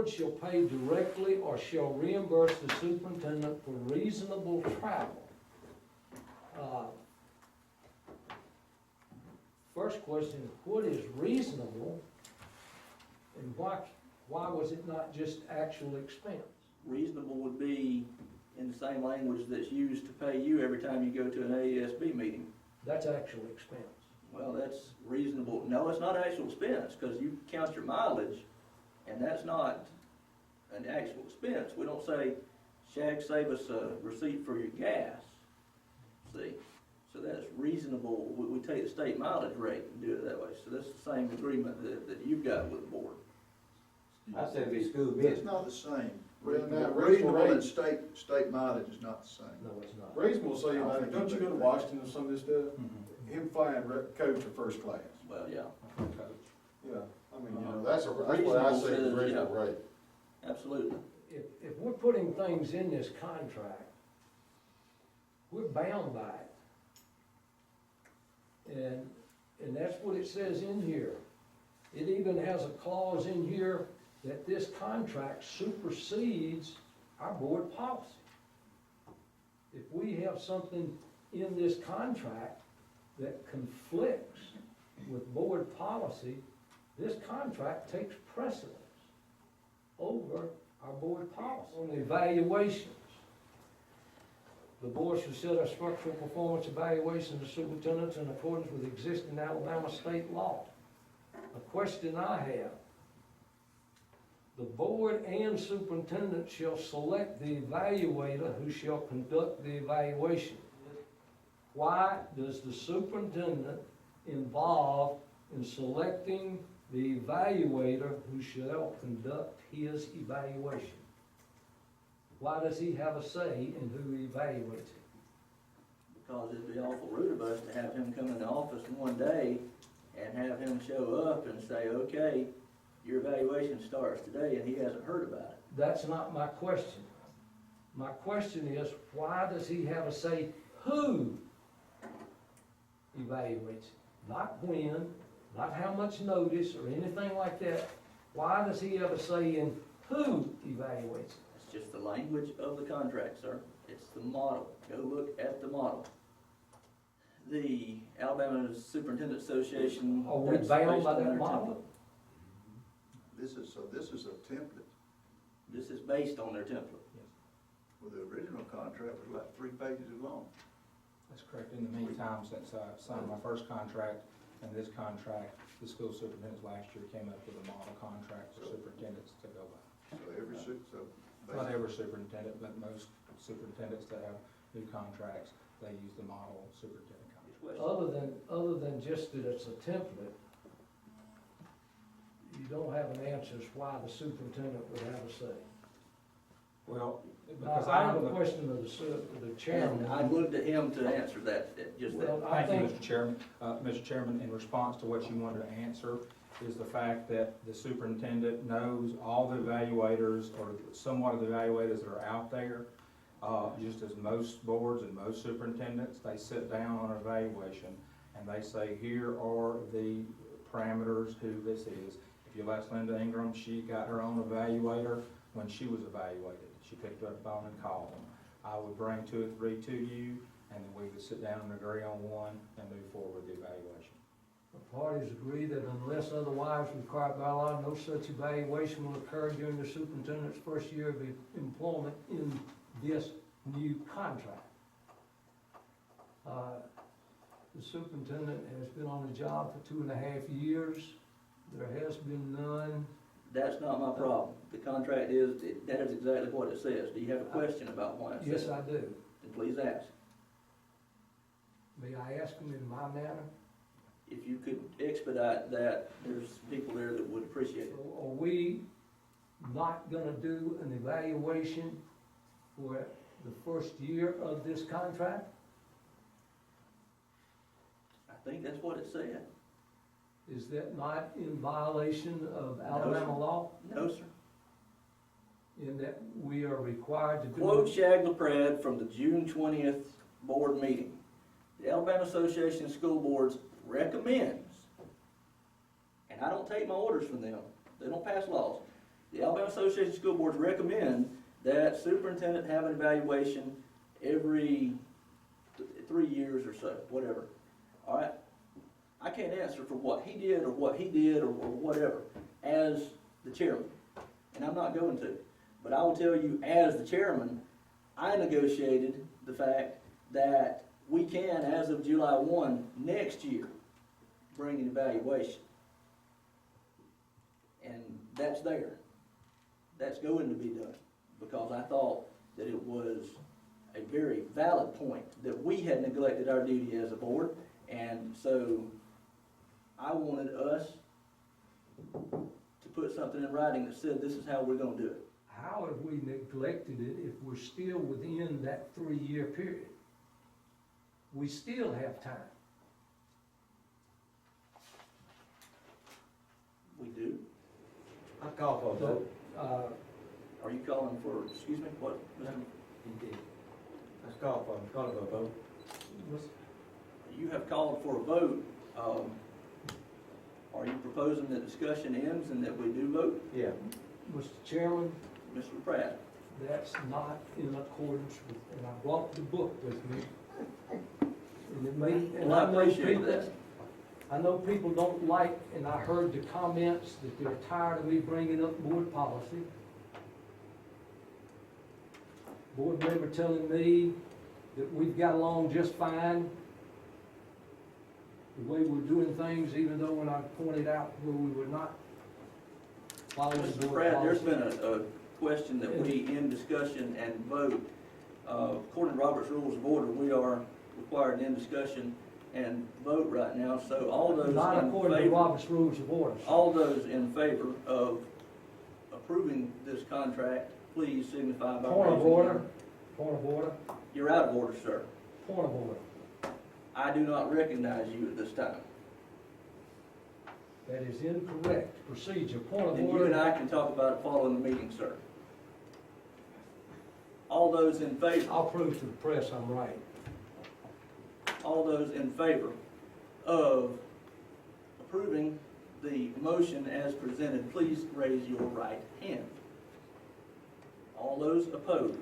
board shall pay directly or shall reimburse the superintendent for reasonable travel. First question, what is reasonable, and why was it not just actual expense? Reasonable would be in the same language that's used to pay you every time you go to an AESB meeting. That's actual expense. Well, that's reasonable. No, it's not actual expense, because you count your mileage, and that's not an actual expense. We don't say, Shag, save us a receipt for your gas. See? So that's reasonable. We take the state mileage rate and do it that way. So that's the same agreement that you've got with the board. I said if it's school It's business. not the same. Well, now, Reasonable and reasonable state mileage is not the same. No, it's not. Reasonable, say, like, don't you go to Washington or some of this stuff? Him flying coach or first class. Well, yeah, Yeah, I mean, you know, that's what I say is reasonable rate. absolutely. If we're putting things in this contract, we're bound by it. And that's what it says in here. It even has a clause in here that this contract supersedes our board policy. If we have something in this contract that conflicts with board policy, this contract takes precedence over our board policy. On the evaluations, the board should set a structural performance evaluation of superintendents in accordance with existing Alabama state law. A question I have, the board and superintendent shall select the evaluator who shall conduct the evaluation. Why does the superintendent involve in selecting the evaluator who shall conduct his evaluation? Why does he have a say in who evaluates it? Because it'd be awful rude of us to have him come in the office one day and have him show up and say, okay, your evaluation starts today, and he hasn't heard about it. That's not my question. My question is, why does he have a say who evaluates it? Not when, not how much notice or anything like that. Why does he have a say in who evaluates it? It's just the language of the contract, sir. It's the model. Go look at the model. The Alabama Superintendent Association. Are we that's bound based by on that their model? This is a template. template. This is based on their template. Well, the original contract was like 3 pages long. That's correct. In the meantime, since I signed my first contract and this contract, the school superintendents last year came up with a model contract for superintendents to go by. Not every superintendent, but most superintendents that have new contracts, they use the model superintendent contract. Other than just that it's a template, you don't have an answer as why the superintendent would have a say. Well, Now, because I have I'm a the, question of the chairman. And I looked at him to answer that, just that. Well, I thank you, think, Mr. Chairman. Mr. Chairman, in response to what you wanted to answer, is the fact that the superintendent knows all the evaluators or somewhat of the evaluators that are out there. Just as most boards and most superintendents, they sit down on evaluation and they say, here are the parameters who this is. If you ask Linda Ingram, she got her own evaluator when she was evaluated. She picked up the phone and called them. I would bring 2 or 3 to you, and then we would sit down and agree on one and move forward with the evaluation. the parties agree that unless otherwise required by law, no such evaluation will occur during the superintendent's first year of employment in this new contract. The superintendent has been on the job for 2.5 years. There has been none. That's not my problem. The contract is, that is exactly what it says. Do you have a question about why it says? Yes, I do. Then please ask. May I ask him in my manner? If you could expedite that, there's people there that would appreciate it. So are we not gonna do an evaluation for the first year of this contract? I think that's what it said. Is that not in violation of Alabama law? No, sir. In that we are required to do? Quote Shag LaPrade from the June 20th board meeting. The Alabama Association of School Boards recommends, and I don't take my orders from them, they don't pass laws, The Alabama Association of School Boards recommend that superintendent have an evaluation every 3 years or so, whatever. All right? I can't answer for what he did or whatever as the chairman, and I'm not going to. But I will tell you, as the chairman, I negotiated the fact that we can, as of July 1 next year, bring an evaluation. And that's there. That's going to be done, because I thought that it was a very valid point that we had neglected our duty as a board, and so I wanted us to put something in writing that said this is how we're gonna do it. How have we neglected it if we're still within that 3-year period? We still have time. We do. I call for a vote. Are you calling for, excuse me, what, Mr.? He did. Let's call for a vote. You have called for a vote. Are you proposing that discussion ends and that we do vote? Yeah. Mr. Chairman, Mr. Pratt? that's not in accordance with, and I brought the book with me. And it may, and Well, I I know appreciate people, that. I know people don't like, and I heard the comments that they're tired of me bringing up board policy. Board member telling me that we've got along just fine, the way we're doing things, even though when I pointed out where we were not following Mr. board Pratt, there's policy. been a question that we, in discussion and vote, according to Robert's Rules of Order, we are required in discussion and vote right now, so all those Not in according to favor, Robert's Rules of Order. all those in favor of approving this contract, please signify by raising your Point of hand. order, point of order, You're out of order, sir. point of order. I do not recognize you at this time. That is incorrect procedure, point of And you and order. I can talk about it following the meeting, sir. All those in favor, I'll prove to the press I'm right. all those in favor of approving the motion as presented, please raise your right hand. All those opposed,